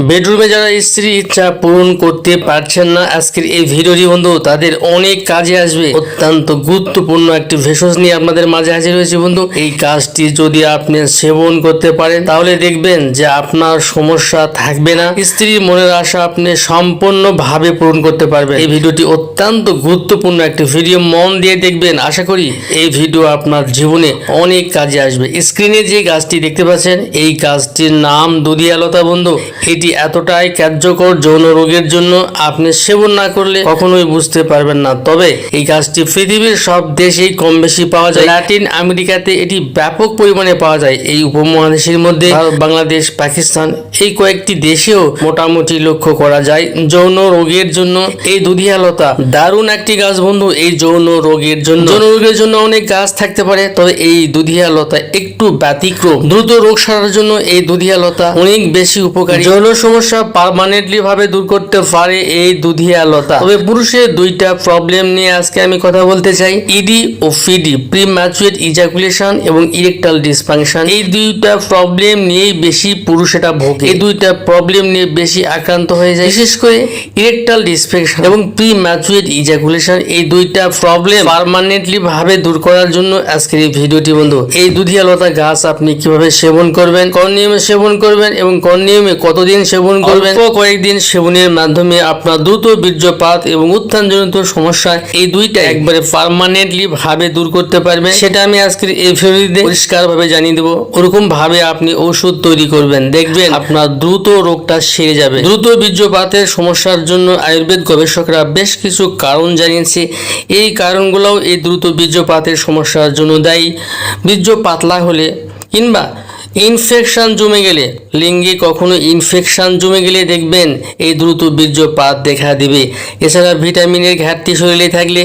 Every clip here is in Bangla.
বেডরুমে যারা স্ত্রীর ইচ্ছা পূরণ করতে পারছেন না, আজকের এই ভিডিওটি বন্ধু তাদের অনেক কাজে আসবে। অত্যন্ত গুরুত্বপূর্ণ একটি ভেষজ নিয়ে আপনাদের মাঝে হাজির হয়েছে বন্ধু। এই কাজটি যদি আপনি সেবন করতে পারেন তাহলে দেখবেন যে আপনার সমস্যা থাকবে না, স্ত্রীর মনের আশা আপনি সম্পূর্ণভাবে পূরণ করতে পারবেন। এই ভিডিওটি অত্যন্ত গুরুত্বপূর্ণ একটি ভিডিও, মন দিয়ে দেখবেন। আশা করি এই ভিডিও আপনার জীবনে অনেক কাজে আসবে। স্ক্রিনে যে গাছটি দেখতে পাচ্ছেন এই গাছটির নাম দুধিয়ালতা বন্ধু। এটি এতটাই কার্যকর যৌন রোগের জন্য, আপনি সেবন না করলে কখনোই বুঝতে পারবেন না। তবে এই গাছটি পৃথিবীর সব দেশেই কম বেশি পাওয়া যায়। ল্যাটিন আমেরিকাতে এটি ব্যাপক পরিমাণে পাওয়া যায়। এই উপমহাদেশের মধ্যে ভারত, বাংলাদেশ, পাকিস্তান এই কয়েকটি দেশেও মোটামুটি লক্ষ্য করা যায়। যৌন রোগের জন্য এই দুধিয়ালতা দারুণ একটি গাছ বন্ধু। এই যৌন রোগের জন্য অনেক গাছ থাকতে পারে, তবে এই দুধিয়ালতা একটু ব্যতিক্রম। দ্রুত রোগ সারার জন্য এই দুধিয়ালতা অনেক বেশি উপকারী। যৌন সমস্যা পার্মানেন্টলি ভাবে দূর করতে পারে এই দুধিয়ালতা। তবে পুরুষের দুইটা প্রবলেম নিয়ে আজকে আমি কথা বলতে চাই, ইডি ও ফিডি, প্রিম্যাচুরেট ইজাকুলেশন এবং ইরেকটাল ডিসফাংশন। এই দুইটা প্রবলেম নিয়েই বেশি পুরুষ এটা ভোগে। এই দুইটা প্রবলেম নিয়ে বেশি আক্রান্ত হয়ে যায়, বিশেষ করে ইরেকটাল ডিসফাংশন এবং প্রিম্যাচুরেট ইজাকুলেশন। এই দুইটা প্রবলেম পার্মানেন্টলি ভাবে দূর করার জন্য আজকের এই ভিডিওটি বন্ধু। এই দুধিয়ালতা গাছ আপনি কিভাবে সেবন করবেন, কোন নিয়মে সেবন করবেন এবং কোন নিয়মে কতদিন সেবন করবেন, কয়েকদিন সেবনের মাধ্যমে আপনার দ্রুত বীর্যপাত এবং উত্থানজনিত সমস্যা এই দুইটা একবারে পার্মানেন্টলি ভাবে দূর করতে পারবেন, সেটা আমি আজকের এই ভিডিওতে পরিষ্কার ভাবে জানিয়ে দেবো। ওরকম ভাবে আপনি ওষুধ তৈরি করবেন, দেখবেন আপনার দ্রুত রোগটা সেরে যাবে। দ্রুত বীর্যপাতের সমস্যার জন্য আয়ুর্বেদ গবেষকরা বেশ কিছু কারণ জানিয়েছে। এই কারণগুলোও এই দ্রুত বীর্যপাতের সমস্যার জন্য দায়ী। বীর্য পাতলা হলে কিংবা ইনফেকশন জমে গেলে, লিঙ্গে কখনো ইনফেকশন জমে গেলে দেখবেন এই দ্রুত বীর্যপাত দেখা দিবে। এছাড়া ভিটামিনের ঘাটতি শরীরে থাকলে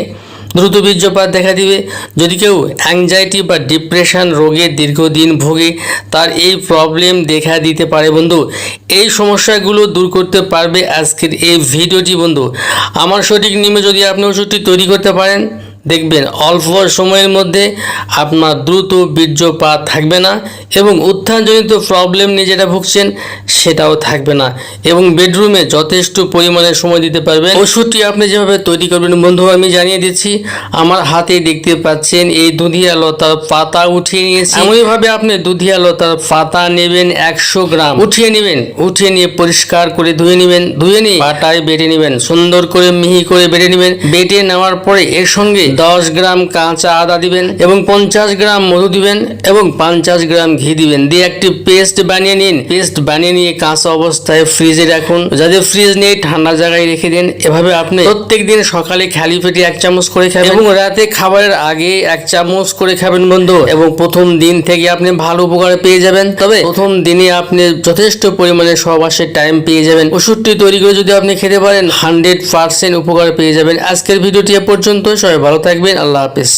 দ্রুত বীর্যপাত দেখা দিবে। যদি কেউ অ্যাংজাইটি বা ডিপ্রেশন রোগে দীর্ঘদিন ভোগে, তার এই প্রবলেম দেখা দিতে পারে বন্ধু। এই সমস্যাগুলো দূর করতে পারবে আজকের এই ভিডিওটি বন্ধু। আমার সঠিক নিয়মে যদি আপনি ওষুধটি তৈরি করতে পারেন, দেখবেন অল্প সময়ের মধ্যে আপনার দ্রুত বীর্যপাত থাকবে না এবং উত্থানজনিত প্রবলেম নিয়ে যেটা ভুগছেন সেটাও থাকবে না, এবং বেডরুমে যথেষ্ট পরিমাণে সময় দিতে পারবেন। ওষুধটি আপনি যেভাবে তৈরি করবেন বন্ধু আমি জানিয়ে দিচ্ছি। আমার হাতে দেখতে পাচ্ছেন এই দুধিয়ালতার পাতা উঠিয়ে নিয়েছি। এমনইভাবে আপনি দুধিয়ালতার পাতা নেবেন 100 গ্রাম, উঠিয়ে নেবেন। উঠিয়ে নিয়ে পরিষ্কার করে ধুয়ে নেবেন। ধুয়ে নিয়ে পাটায় বেটে নেবেন, সুন্দর করে মিহি করে বেটে নেবেন। বেটে নেওয়ার পরে এর সঙ্গে 10 গ্রাম কাঁচা আদা দিবেন এবং 50 গ্রাম মধু দিবেন এবং 50 গ্রাম ঘি দিবেন। দিয়ে একটি পেস্ট বানিয়ে নিন। পেস্ট বানিয়ে নিয়ে কাঁচা অবস্থায় ফ্রিজে রাখুন। যাদের ফ্রিজ নেই ঠান্ডা জায়গায় রেখে দিন। এভাবে আপনি প্রত্যেকদিন সকালে খালি পেটে 1 চামচ করে খাবেন এবং রাতে খাবারের আগে 1 চামচ করে খাবেন বন্ধু। এবং প্রথম দিন থেকে আপনি ভালো উপকার পেয়ে যাবেন। তবে প্রথম দিনে আপনি যথেষ্ট পরিমাণে সহবাসের টাইম পেয়ে যাবেন। ওষুধটি তৈরি করে যদি আপনি খেতে পারেন 100% উপকার পেয়ে যাবেন। আজকের ভিডিওটি এ পর্যন্ত। সবাই ভালো থাকবেন। আল্লাহ হাফেজ।